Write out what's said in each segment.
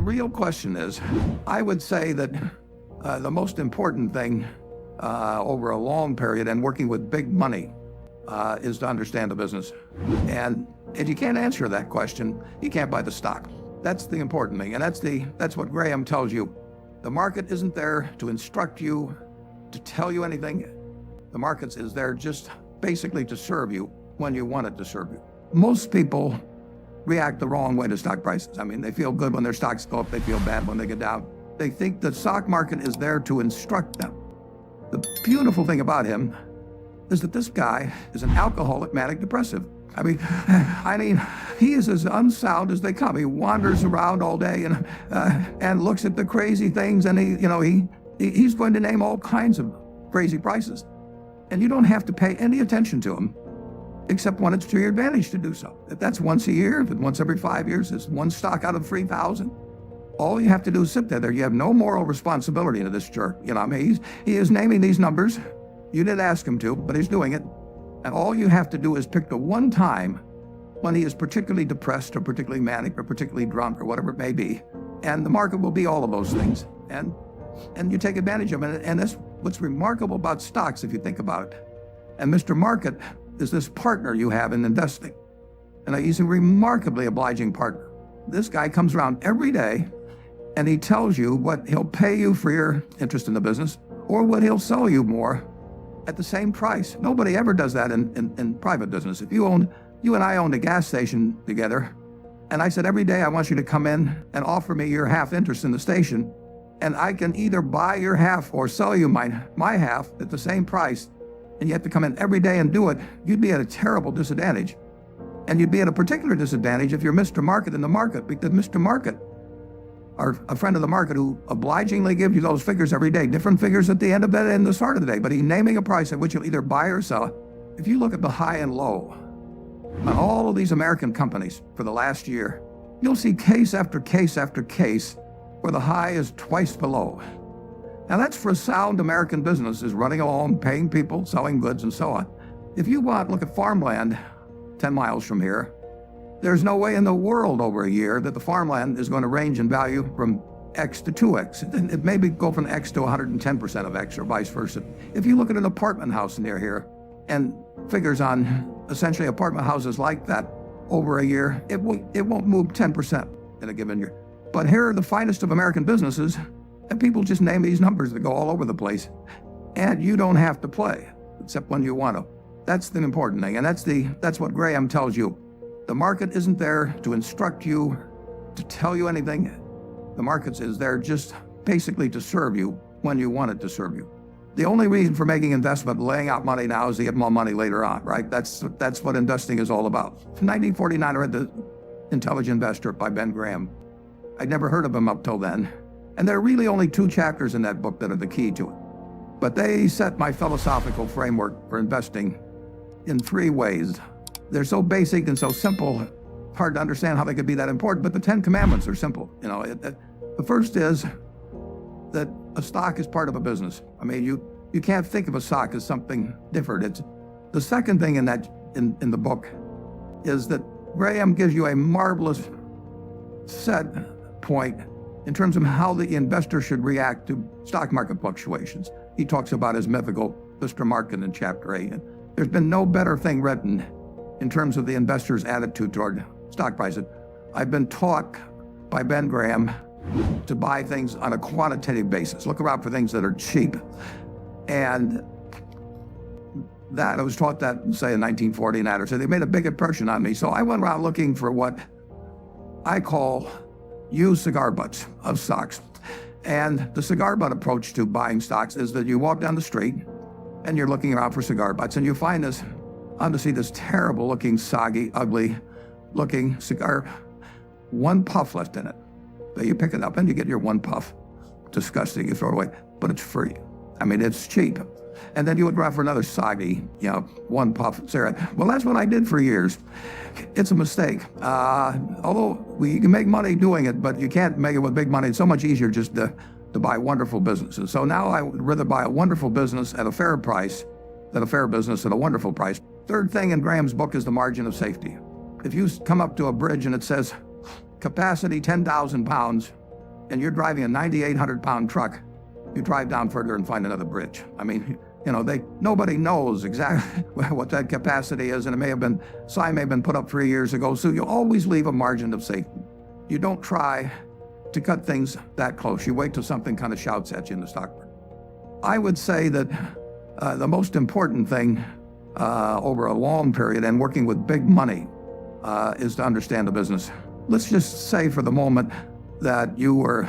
the real question is, I would say that the most important thing over a long period and working with big money is to understand the business. And if you can't answer that question, you can't buy the stock. That's the important thing, and that's what Graham tells you. The market isn't there to instruct you, to tell you anything. The market is there just basically to serve you when you want it to serve you. Most people react the wrong way to stock prices. I mean, they feel good when their stocks go up, they feel bad when they get down. They think the stock market is there to instruct them. The beautiful thing about him is that this guy is an alcoholic manic depressive. I mean, he is as unsound as they come. He wanders around all day and looks at the crazy things, and he's going to name all kinds of crazy prices, and you don't have to pay any attention to him, except when it's to your advantage to do so. If that's once a year, if it's once every 5 years, it's one stock out of 3,000. All you have to do is sit there. You have no moral responsibility to this jerk. He is naming these numbers. You didn't ask him to, but he's doing it. And all you have to do is pick the one time when he is particularly depressed or particularly manic or particularly drunk or whatever it may be. And the market will be all of those things. And you take advantage of it. And that's what's remarkable about stocks, if you think about it. And Mr. Market is this partner you have in investing. And he's a remarkably obliging partner. This guy comes around every day and he tells you what he'll pay you for your interest in the business or what he'll sell you more at the same price. Nobody ever does that in private business. If you and I owned a gas station together, and I said, every day I want you to come in and offer me your half interest in the station, and I can either buy your half or sell you my half at the same price, and you have to come in every day and do it, you'd be at a terrible disadvantage. And you'd be at a particular disadvantage if you're Mr. Market in the market, because Mr. Market, or a friend of the market who obligingly gives you those figures every day, different figures at the end of it and the start of the day, but he's naming a price at which you'll either buy or sell. If you look at the high and low on all of these American companies for the last year, you'll see case after case after case where the high is twice below. Now that's for a sound American business, is running along, paying people, selling goods and so on. If you look at farmland 10 miles from here, there's no way in the world over a year that the farmland is going to range in value from X to 2X. It may go from X to 110% of X or vice versa. If you look at an apartment house near here and figures on essentially apartment houses like that over a year, it won't move 10% in a given year. But here are the finest of American businesses, and people just name these numbers that go all over the place. And you don't have to play, except when you want to. That's the important thing, and that's what Graham tells you. The market isn't there to instruct you, to tell you anything. The market is there just basically to serve you when you want it to serve you. The only reason for making investment, laying out money now, is to get more money later on, right? That's what investing is all about. In 1949, I read The Intelligent Investor by Ben Graham. I'd never heard of him up till then. And there are really only 2 chapters in that book that are the key to it. But they set my philosophical framework for investing in 3 ways. They're so basic and so simple, hard to understand how they could be that important, but the 10 commandments are simple. The first is that a stock is part of a business. I mean, you can't think of a stock as something different. The second thing in the book is that Graham gives you a marvelous set point in terms of how the investor should react to stock market fluctuations. He talks about his mythical Mr. Market in chapter 8. And there's been no better thing written in terms of the investor's attitude toward stock prices. I've been taught by Ben Graham to buy things on a quantitative basis. Look around for things that are cheap. And that I was taught that, say, in 1949 or so. They made a big impression on me. So I went around looking for what I call used cigar butts of stocks. And the cigar butt approach to buying stocks is that you walk down the street and you're looking around for cigar butts, and you find this terrible looking, soggy, ugly looking cigar, 1 puff left in it. So you pick it up and you get your 1 puff. Disgusting, you throw it away, but it's free. I mean, it's cheap. And then you would go out for another soggy, 1 puff cigarette. Well, that's what I did for years. It's a mistake. Although you can make money doing it, but you can't make it with big money. It's so much easier just to buy wonderful businesses. So now I would rather buy a wonderful business at a fair price than a fair business at a wonderful price. Third thing in Graham's book is the margin of safety. If you come up to a bridge and it says capacity 10,000 pounds, and you're driving a 9,800-pound truck, you drive down further and find another bridge. I mean, nobody knows exactly what that capacity is, and sign may have been put up 3 years ago, so you always leave a margin of safety. You don't try to cut things that close. You wait till something kind of shouts at you in the stock market. I would say that the most important thing over a long period and working with big money is to understand the business. Let's just say for the moment that you were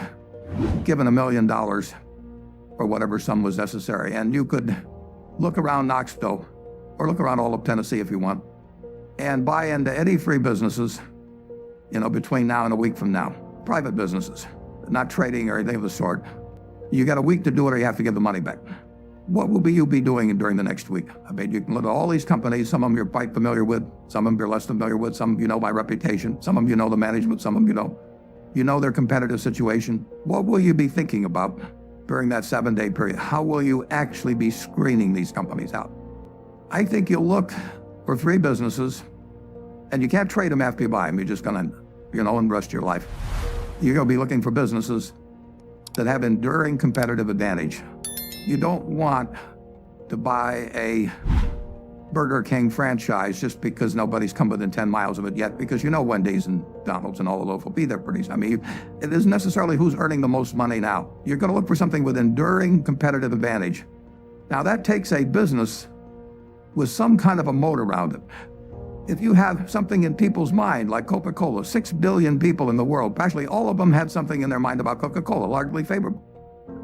given $1 million or whatever sum was necessary, and you could look around Knoxville or look around all of Tennessee if you want and buy into any three businesses, between now and a week from now. Private businesses, not trading or anything of the sort. You got a week to do it or you have to give the money back. What will you be doing during the next week? I mean, you can look at all these companies. Some of them you're quite familiar with. Some of them you're less familiar with. Some of them you know by reputation. Some of them you know the management. Some of them you don't. You know their competitive situation. What will you be thinking about during that 7-day period? How will you actually be screening these companies out? I think you'll look for three businesses, and you can't trade them after you buy them. You're just going to, and rest of your life. You're going to be looking for businesses that have enduring competitive advantage. You don't want to buy a Burger King franchise just because nobody's come within 10 miles of it yet, because Wendy's and McDonald's and all of those will be there pretty soon. I mean, it isn't necessarily who's earning the most money now. You're going to look for something with enduring competitive advantage. Now, that takes a business with some kind of a moat around it. If you have something in people's mind, like Coca-Cola, 6 billion people in the world, actually all of them had something in their mind about Coca-Cola, largely favorable.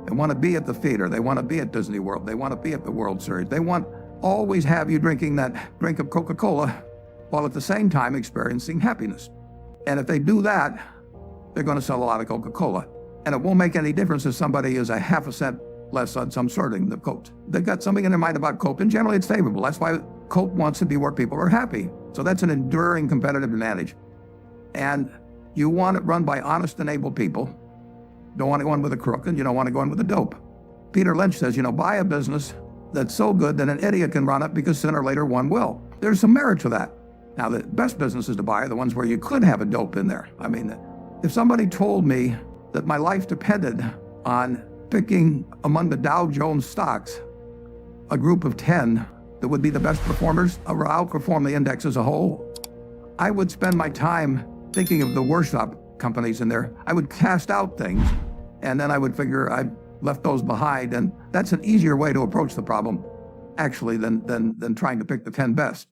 They want to be at the theater. They want to be at Disney World. They want to be at the World Series. They want always have you drinking that drink of Coca-Cola while at the same time experiencing happiness. And if they do that, they're going to sell a lot of Coca-Cola. And it won't make any difference if somebody is a half a cent less on some sorting of Coke. They've got something in their mind about Coke, and generally it's favorable. That's why Coke wants to be where people are happy. So that's an enduring competitive advantage. And you want it run by honest and able people. Don't want to go in with a crook, and you don't want to go in with a dope. Peter Lynch says, buy a business that's so good that an idiot can run it, because sooner or later one will. There's some merit to that. Now, the best businesses to buy are the ones where you could have a dope in there. I mean, if somebody told me that my life depended on picking among the Dow Jones stocks a group of 10 that would be the best performers or outperform the index as a whole, I would spend my time thinking of the worst companies in there. I would cast out things, and then I would figure I left those behind, and that's an easier way to approach the problem, actually, than trying to pick the 10 best.